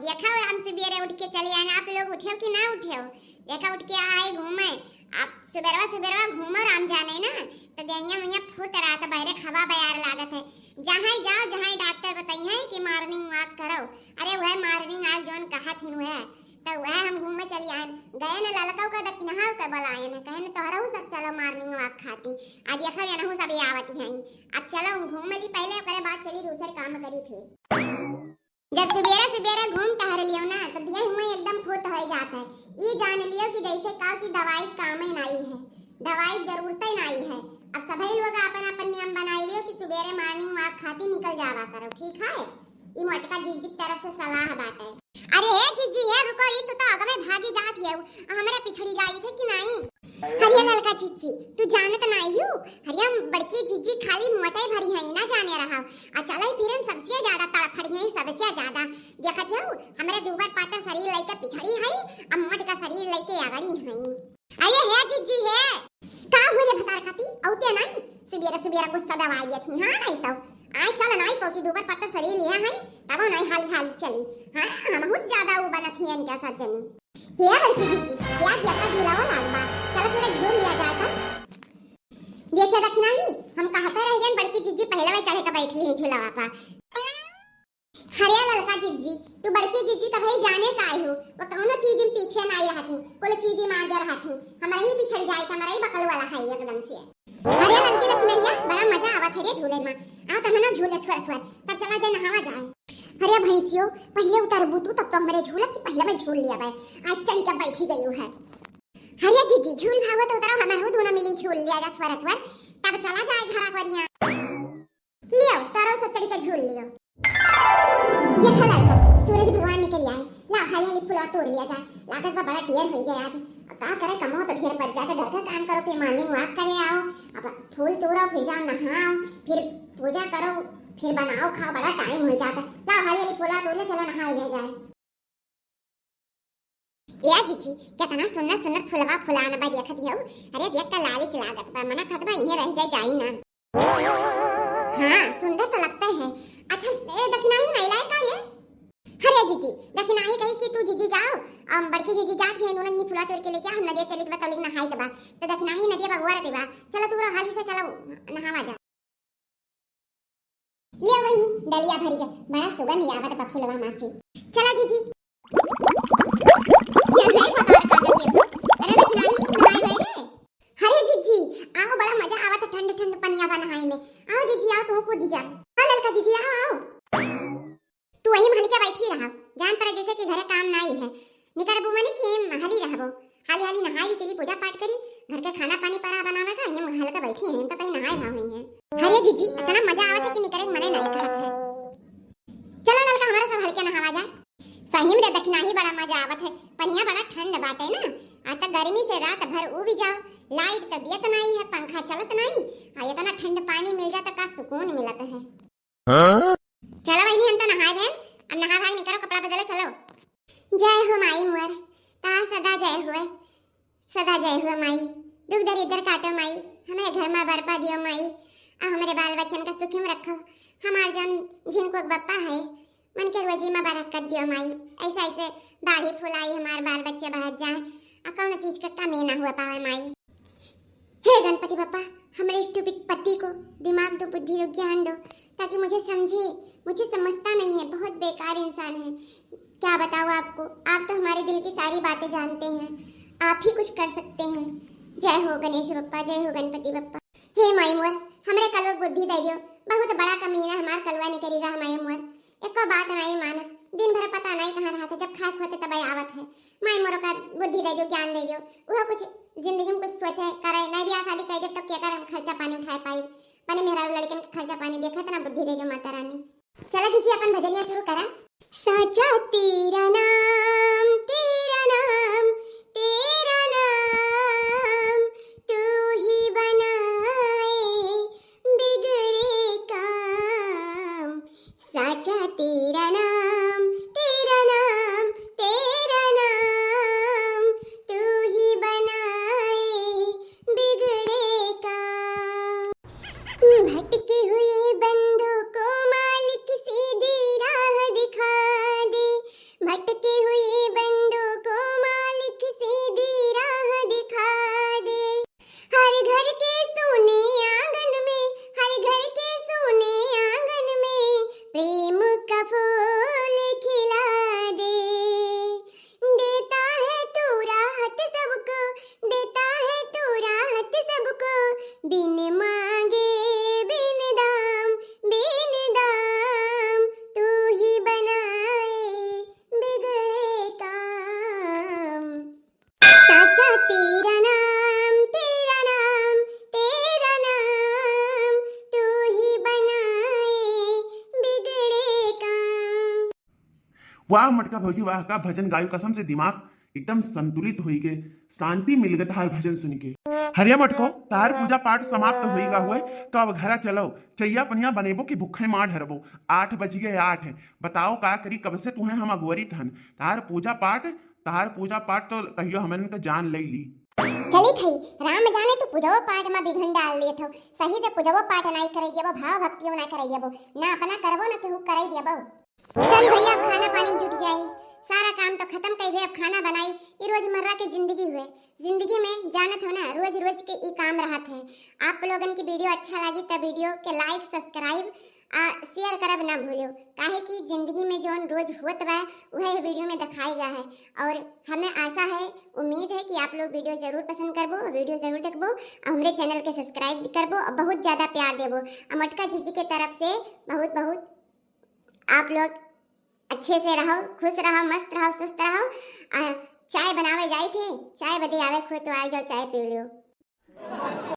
देखा हम सुबेरे उठ के चले आए, आप लोग उठे कि ना उठे? देखा उठ के आए घूमे, आप सुबेरवा घूमो राम जाने ना, तो देहिया मैया फुट रहा था, बहरे खवा बयार लागत है। जहाँ जाओ जहाँ डॉक्टर बताई है कि मॉर्निंग वॉक करो, अरे वह मॉर्निंग आज जोन कहा थी वह, तो वह हम घूमे चली आए, गए न ललकाऊ का दक्षिणा का बोलाए न, कहे न तोहरा सब चलो मॉर्निंग वॉक खाती, आज देखा या न सब आवती हैं, अब चलो घूम ली पहले, ओकरे बाद चली दूसरे काम करी थे। जब सुबेरा घूम टहर लियो ना, तो दिया हुआ एकदम फुट हो जाता है। ये जान लियो कि जैसे कहा कि दवाई काम ही नहीं है, दवाई जरूरत ही नहीं है। अब सभी लोग अपन अपन नियम बनाई लियो कि सुबेरे मॉर्निंग वॉक खाती निकल जावा करो, ठीक है? ये मोटका जीजी की तरफ से सलाह बाटे। अरे हे जीजी है, रुको, ये तो आगे में भागी जात है, हमारे पिछड़ी जाई थे कि नहीं? हरिया ललका जीजी तू जानत नहीं हूँ, हरिया बड़की जीजी खाली मोटाई भरी है ना जाने रहा, चला फिर हम सबसे ज्यादा तड़फड़ी है, सबसे ज्यादा देखत हो हमारे दुबर पातर शरीर लेके पिछड़ी है, अब मोट का शरीर लेके आगड़ी है। अरे हे जीजी है, का हुए भतार खाती औते नहीं, सुबेरा गुस्सा दवाई थी। हां नहीं तो आई चल नहीं को कि दुबर पातर शरीर लिया है, तब नहीं हाल चली। हां हम बहुत ज्यादा वो बनत है इनका सजनी हे बड़की जीजी, क्या देखा झूलावा लागबा, चलो थोड़ा झूल लिया जाए था। देखिए दखना ही हम कहते रह गए बड़की जीजी पहले में चढ़े का बैठी है झूलावा पा। हरिया ललका जीजी तू बड़की जीजी तब ही जाने का आई हो, वो कौनो चीज में पीछे नहीं रहती, कोई चीज में आगे रहती, हमारा ही पिछड़ जाए, हमारा ही बकल वाला है एकदम से। हरिया ललकी दखना बड़ा मजा आवत है रे झूले में, आ तब ना झूले थोड़ा तब चला जाए नहावा जाए। अरे भैंसियों पहले उतर बुतू, तब तो हमारे झूला की पहले में झूल लिया भाई, आज चली का बैठी गई है। हरिया जीजी झूल भागो तो उतरो, हमारे दोनों मिली झूल लिया जा थोड़ा तब चला जाए घरा परिया लियो, तारो सब चली का झूल लियो। देखा लड़का सूरज भगवान निकल आए, ला हाली फुला तोड़ लिया जाए, लागत बड़ा ढेर हो गया आज, का करे कमाओ तो ढेर पड़ जाते, घर का काम करो फिर मॉर्निंग वॉक करे आओ, अब फूल तोड़ो फिर जाओ नहाओ, फिर पूजा करो, फिर बनाओ खाओ, बड़ा टाइम हो जाता। ला हाली फुला तोड़ ले, चलो नहा लिया जाए। या जीजी कितना सुंदर फुलवा फुलाना बा देखत हो, अरे देख का लालिच लागत बा, मना खतबा यहीं रह जाई ना। हां सुंदर तो लगता है। अच्छा दक्षिणाही महिला का रे? अरे जीजी दक्षिणाही कहिस कि तू जीजी जाओ, बड़की जीजी जात है, दोनों ने फुला तोड़ के लेके हम नदी चली बा, तौली नहाई दबा, तो दक्षिणाही नदी बगुआ रे बा, चलो तू हाली से चलो नहावा जा। ले वही डलिया भर के बड़ा सुगंध आवत बा फुलवा मासी, चला जीजी ये है पतार का के। अरे दक्षिणाही नहाई भाई रे, अरे जीजी आओ, बड़ा मजा आवत ठंड पनिया बा नहाई में, आओ जीजी आओ, तू कूद जा। हां ललका जीजी आओ, तू वही महल के बैठी रहा, जान पर जैसे कि घर काम नहीं है, निकर बु माने कि हली रहबो, हाली नहाई चली पूजा पाठ करी, घर के खाना पानी पड़ा बनावे का, ये महल का बैठी है तो कहीं नहाए भाव नहीं है। अरे जीजी इतना मजा आवत है कि निकर मने नहीं कहत है, चलो ललका हमारा सब हल्के नहावा जाए। सही में दक्षिणा ही बड़ा मजा आवत है, पनिया बड़ा ठंड बाटे ना, आता गर्मी से रात भर उ भी जाओ, लाइट तबियत नहीं है, पंखा चलत नहीं, आ इतना ठंड पानी मिल जाता का सुकून मिलत है। चलो बहनी हम तो नहाए गए, अब नहा भाग निकलो, कपड़ा बदलो, चलो। जय हो माई मोर, तार सदा जय हुए माई, दुख दरिद्र काटो माई, हमारे घर में बरपा दियो माई, और हमारे बाल बच्चन का सुख में रखो, हमार जन जिनको बप्पा है मन के रोजी में बरकत दियो माई, ऐसा ऐसे दाढ़ी फुलाई हमार बाल बच्चे बढ़त जाए, और कौन चीज का कमी ना हुआ पावे माई। हे गणपति बप्पा हमारे स्टूपिड पति को दिमाग दो, बुद्धि दो, ज्ञान दो, ताकि मुझे समझे, मुझे समझता नहीं है, बहुत बेकार इंसान है, क्या बताऊँ आपको, आप तो हमारे दिल की सारी बातें जानते हैं, आप ही कुछ कर सकते हैं। जय हो गणेश बप्पा, जय हो गणपति बप्पा। हे माई मोर हमारे कलवा बुद्धि दे दियो, बहुत बड़ा कमीना हमार कलवा नहीं करेगा हमारे मोर, एक बात नहीं मानत, दिन भर पता नहीं कहाँ रहते, जब खाए खोते तब आवत है। माई मोर का बुद्धि दे दियो, ज्ञान दे दियो, वह कुछ जिंदगी में कुछ सोचे करे, नहीं भी शादी कर दे तब क्या कर खर्चा पानी उठाए पाई, पने मेरा लड़के में खर्चा पानी देखा था ना, बुद्धि दे दियो माता रानी। चला जीजी अपन भजनिया शुरू करा। साचा तेरा नाम तेरा नाम तेरा नाम, तू ही बनाए बिगड़े काम, साचा तेरा नाम तेरा नाम तेरा नाम, तू ही बनाए बिगड़े काम, भटकी हुई बंदों को मालिक सीधी राह दिखा दे, वाह मटका भौजी वाह, का भजन गायो, कसम से दिमाग एकदम संतुलित हुई के शांति मिल गई तार भजन सुन के। हरिया मटको, तार पूजा पाठ समाप्त होईगा हुए तो अब घरा चलो, चैया पनिया बनेबो कि भूखे मार ढरबो। 8 बज गए 8 है, बताओ का करी, कब से तुम्हें हम अगुवरी थन। तार पूजा पाठ तो कहियो हमन के जान ले ली। चली थई राम जाने तो पूजो पाठ में बिघन डाल लिए थो, सही से पूजो पाठ नहीं करे दियबो, भाव भक्तियो ना करे दियबो, ना अपना करबो ना केहू करे दियबो। चल भैया अब खाना पानी जुट जाई, सारा काम तो खत्म कइबे, अब खाना बनाई। ये रोजमर्रा की जिंदगी हुए, जिंदगी में जानत हो ना रोज रोज के ई काम रहत है। आप लोगन की वीडियो अच्छा लगी तो वीडियो के लाइक सब्सक्राइब शेयर करब ना भूलियो, काहे कि जिंदगी में जोन रोज होत बा वह वीडियो में दिखाई गया है। और हमें आशा है, उम्मीद है कि आप लोग वीडियो जरूर पसंद करबो, वीडियो जरूर देखबो और हमारे चैनल के सब्सक्राइब करबो और बहुत ज़्यादा प्यार देबो। मटका जीजी के तरफ से बहुत बहुत आप लोग अच्छे से रहो, खुश रहो, मस्त रहो, स्वस्थ रहो। चाय बनावे जाए थे, चाय बदे आवे खुद तो आ जाओ, चाय पी लियो।